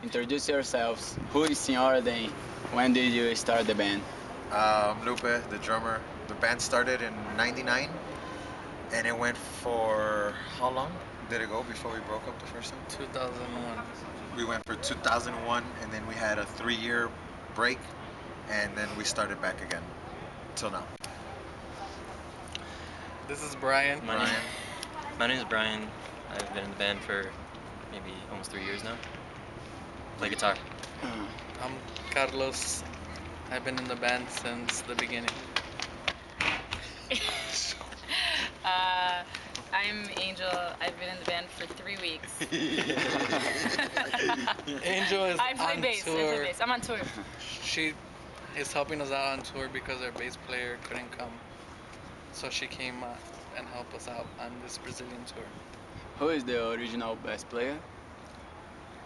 Introduce yourselves. Who is Orden? When did you start the band? Lupe, the drummer. The band started in '99, and it went for how long did it go before we broke up the first time? 2001. We went for 2001, and then we had a 3-year break, and then we started back again till now. This is Brian. Brian. My name is Brian. I've been in the band for maybe almost 3 years now. Play guitar. Uh, I'm Carlos. I've been in the band since the beginning. Uh, I'm Angel. I've been in the band for 3 weeks. Angel is I play on bass. I tour. play bass. I'm on tour. She is helping us out on tour because our bass player couldn't come. So she came and helped us out on this Brazilian tour. who is the original bass player?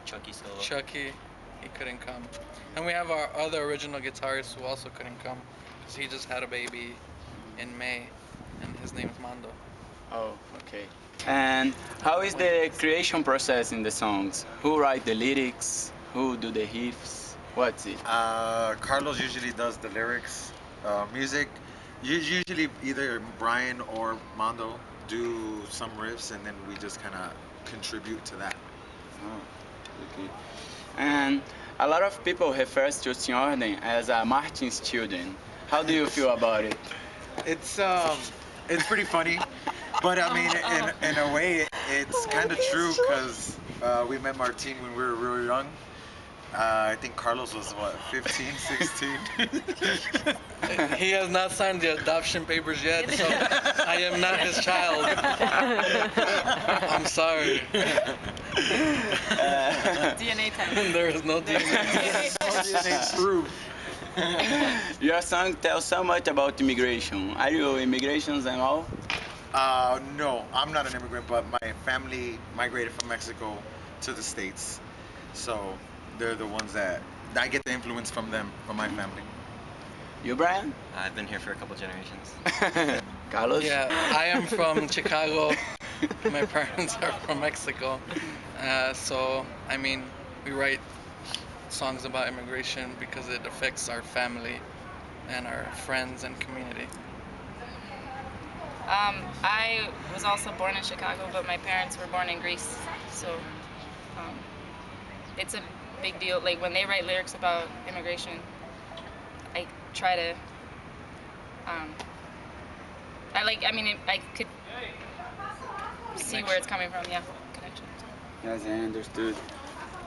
Chucky solo. Chucky, he couldn't come. And we have our other original guitarist who also couldn't come because he just had a baby in May, and his name is Mando. Oh, okay. And how is the creation process in the songs? Who write the lyrics? Who do the riffs? What's it? Carlos usually does the lyrics, music. Usually either Brian or Mondo do some riffs, and then we just kind of contribute to that. Oh, okay. And a lot of people refers to Orden as a Martin's children. How do you feel about it? It's pretty funny, but I mean, in a way, it's kind of true because we met Martin when we were really young. I think Carlos was what, 15, 16. He has not signed the adoption papers yet, so I am not his child. I'm sorry. DNA test. There is no DNA. Proof. Your song tells so much about immigration. Are you immigrations and all? No, I'm not an immigrant, but my family migrated from Mexico to the States. So they're the ones that I get the influence from them, from my family. You, Brian? I've been here for a couple generations. Carlos? Yeah, I am from Chicago. My parents are from Mexico. So, I mean, we write songs about immigration because it affects our family and our friends and community. I was also born in Chicago, but my parents were born in Greece. So it's a big deal. Like when they write lyrics about immigration, I try to. I could see where it's coming from. Yeah, connection. Yes, I understood.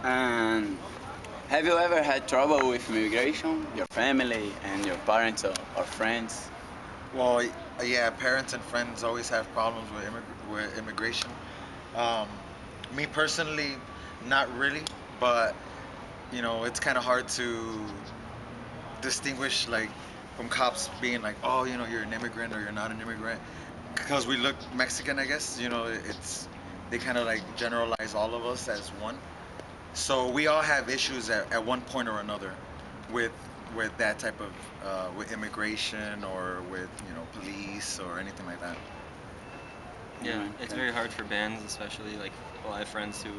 And have you ever had trouble with immigration? Your family and your parents or friends? Well, yeah, parents and friends always have problems with immigration. Me personally, not really, but you know, it's kind of hard to distinguish like from cops being like, oh, you know, you're an immigrant or you're not an immigrant, because we look Mexican, I guess. You know, it's they kind of like generalize all of us as one. So we all have issues at one point or another with that type of with immigration or with police or anything like that. Yeah, Okay. it's very hard for bands, especially like, well, I have friends who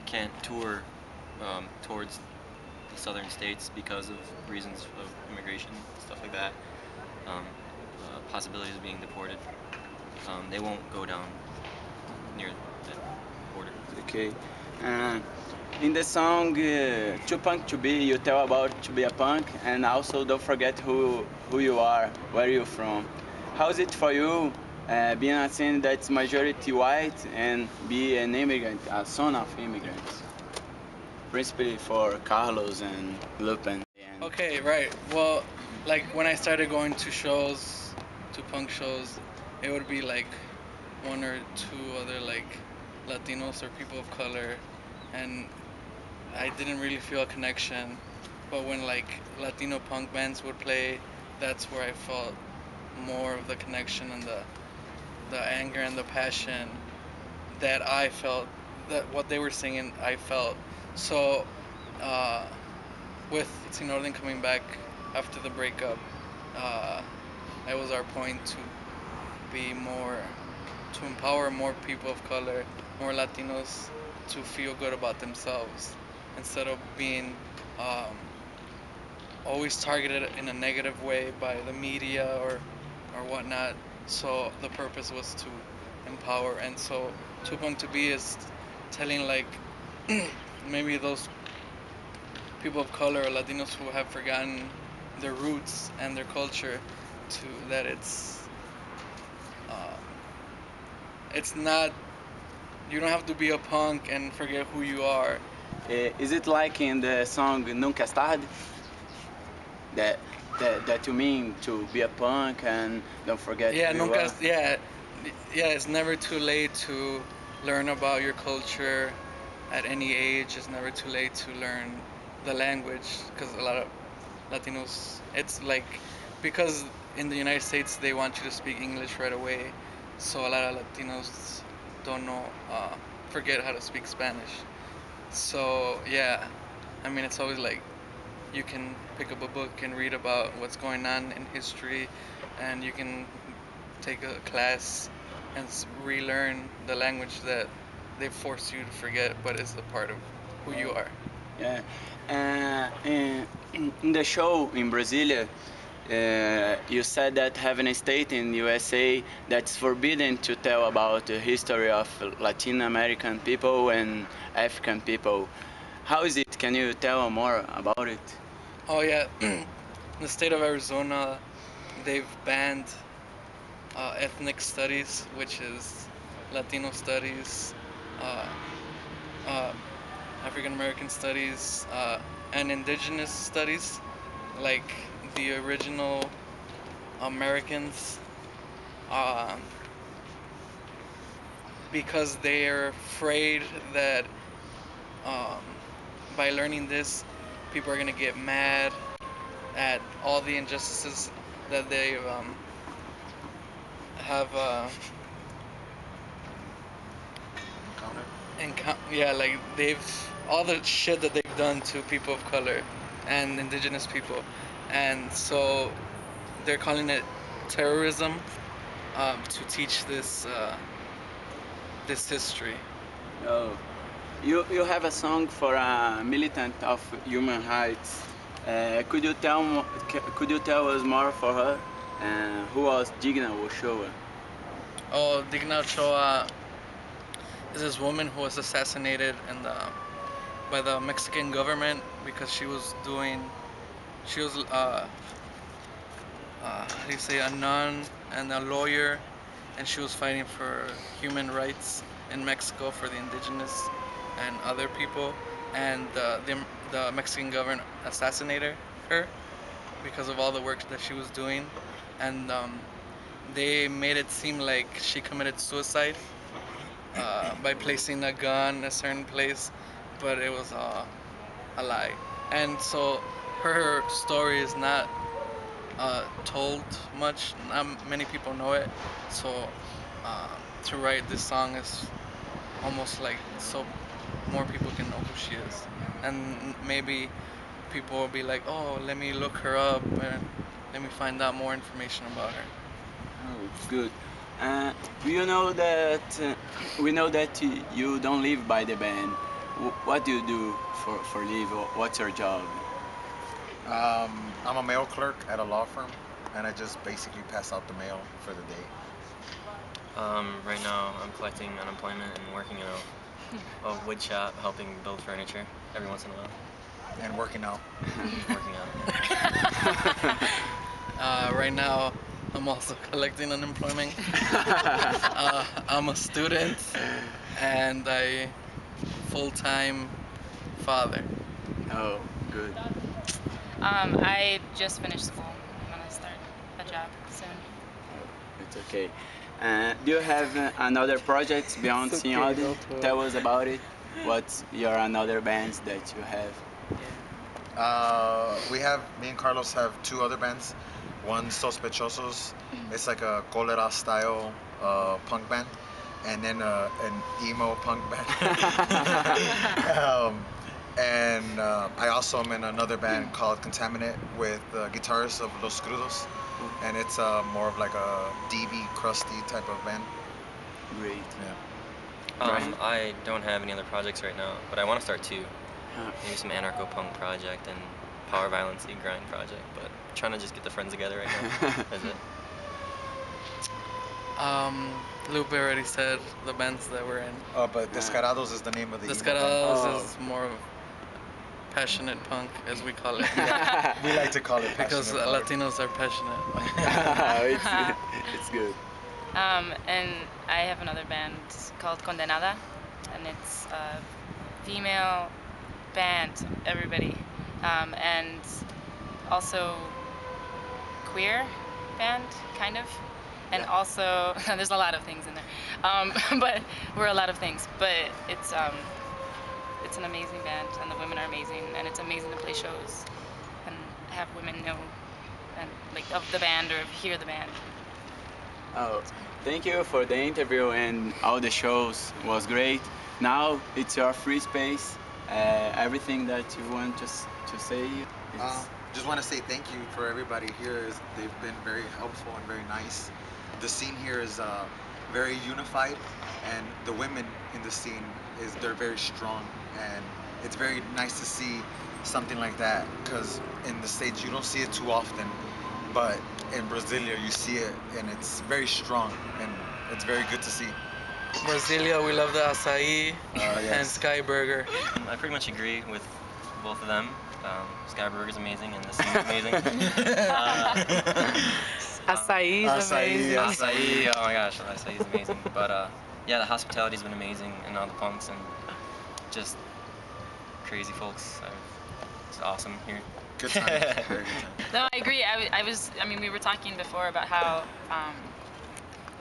can't tour towards the southern states because of reasons of immigration, stuff like that. Possibilities of being deported. They won't go down near the border. Okay. And in the song Too Punk to Be, you tell about to be a punk, and also don't forget who you are, where you're from. How is it for you being a scene that's majority white and be an immigrant, a son of immigrants? Principally for Carlos and Lupin. And Okay, right. Well, like when I started going to shows, to punk shows, it would be like one or two other like Latinos or people of color, and I didn't really feel a connection. But when like Latino punk bands would play, that's where I felt more of the connection and the anger and the passion that I felt, that what they were singing I felt. So uh, with Sin Orden coming back after the breakup, it was our point to be more, to empower more people of color, more Latinos to feel good about themselves instead of being um, always targeted in a negative way by the media or whatnot. So the purpose was to empower, and so Tupang to be is telling like maybe those people of color or Latinos who have forgotten their roots and their culture to that uh, it's not, you don't have to be a punk and forget who you are. Is it like in the song Nunca es tarde? That, that you mean to be a punk and don't forget Yeah, who you nunca, are? yeah, it's never too late to learn about your culture at any age. It's never too late to learn the language because a lot of Latinos, it's like, because in the United States they want you to speak English right away, so a lot of Latinos don't know, forget how to speak Spanish. So yeah, I mean it's always like you can pick up a book and read about what's going on in history, and you can take a class and relearn the language that they force you to forget, but is a part of who you are. Yeah. In the show in Brasilia, you said that having a state in USA that's forbidden to tell about the history of Latin American people and African people. How is it? Can you tell more about it? Oh yeah, in the state of Arizona, they've banned ethnic studies, which is Latino studies, uh, uh, African American studies, and indigenous studies, like the original Americans, uh, because they're afraid that um, by learning this, people are gonna get mad at all the injustices that they have Encounter. yeah, like they've, all the shit that they've done to people of color and indigenous people, and so they're calling it terrorism, to teach this history. Oh, you have a song for a militant of human rights. Could you tell us more for her? Who was Digna Ochoa? Oh, Digna Ochoa is this woman who was assassinated by the Mexican government because she was how do you say, a nun and a lawyer, and she was fighting for human rights in Mexico for the indigenous and other people, and the Mexican government assassinated her because of all the work that she was doing, and they made it seem like she committed suicide by placing a gun in a certain place, but it was a lie. And so her story is not told much. Not many people know it. So to write this song is almost like so more people can know who she is, and maybe people will be like, oh, let me look her up and let me find out more information about her. Oh, good. Uh, you know that we know that you don't live by the band. What do you do for live? What's your job? I'm a mail clerk at a law firm, and I just basically pass out the mail for the day Right now, I'm collecting unemployment and working in a wood shop, helping build furniture every once in a while. and working out. Working out. Right now, I'm also collecting unemployment. I'm a student and a full-time father. Oh, good. I just finished school. I'm gonna start a job soon. Oh, it's okay. Do you have another projects beyond It's Sim okay, Orden? don't worry. Tell us about it. What's your another bands that you have? We have, me and Carlos have two other bands. One Sospechosos, it's like a cholera style punk band, and then an emo punk band. And I also am in another band called Contaminate with guitarists of Los Crudos, and it's more of like a DB crusty type of band. Great. Yeah. Brian? I don't have any other projects right now, but I want to start two. maybe some anarcho-punk project and power violence grind project, but trying to just get the friends together right now. That's it. Lupe already said the bands that we're in. Oh, but Descarados is the name of the emo band. Descarados Oh. is more of passionate punk, as we call it. We like to call it Because passionate punk. Latinos are passionate. It's good. And I have another band called Condenada, and it's a female band, everybody, and also queer band, kind of, and also there's a lot of things in there, but we're a lot of things. But it's an amazing band, and the women are amazing, and it's amazing to play shows and have women know and like of the band or hear the band. Oh, thank you for the interview and all the shows. Was great. Now it's your free space. Everything that you want to say. Just want to say thank you for everybody here. They've been very helpful and very nice. The scene here is very unified, and the women in the scene they're very strong, and it's very nice to see something like that, because in the States you don't see it too often, but in Brasilia you see it, and it's very strong, and it's very good to see. Brasilia, we love the acai and Yes. Sky Burger. I pretty much agree with both of them. Sky Burger's amazing and the scene's amazing. Acai is amazing. Acai, oh my gosh, acai is amazing. But yeah, the hospitality's been amazing, and all the punks and just crazy folks. It's awesome here. Good time. Very good time. No, I agree. I mean, we were talking before about how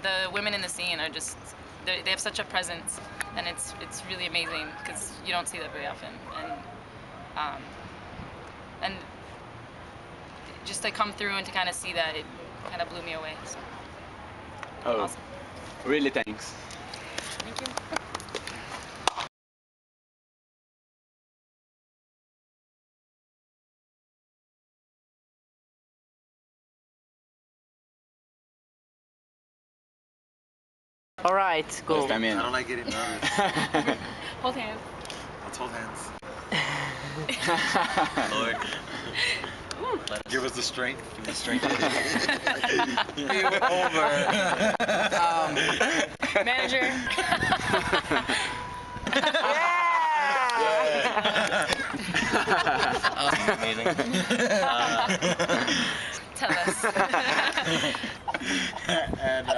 the women in the scene are just, they have such a presence, and it's really amazing because you don't see that very often, and just to come through and to kind of see that, it kind of blew me away. So. Oh, Awesome. really thanks. Thank you. All right, go. Está bien. I don't like getting nervous. Hold hands. Let's hold hands. Lord, let us Give us the strength. give the strength. We were over. Manager. Amazing. Tell us. And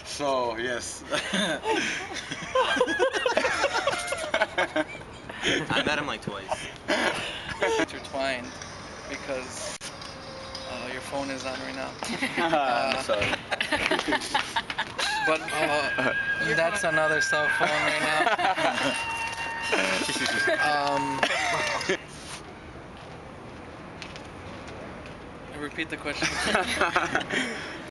so yes. I met him like twice. Intertwined because your phone is on right now. I'm sorry. But that's another cell phone right now. Repeat the question.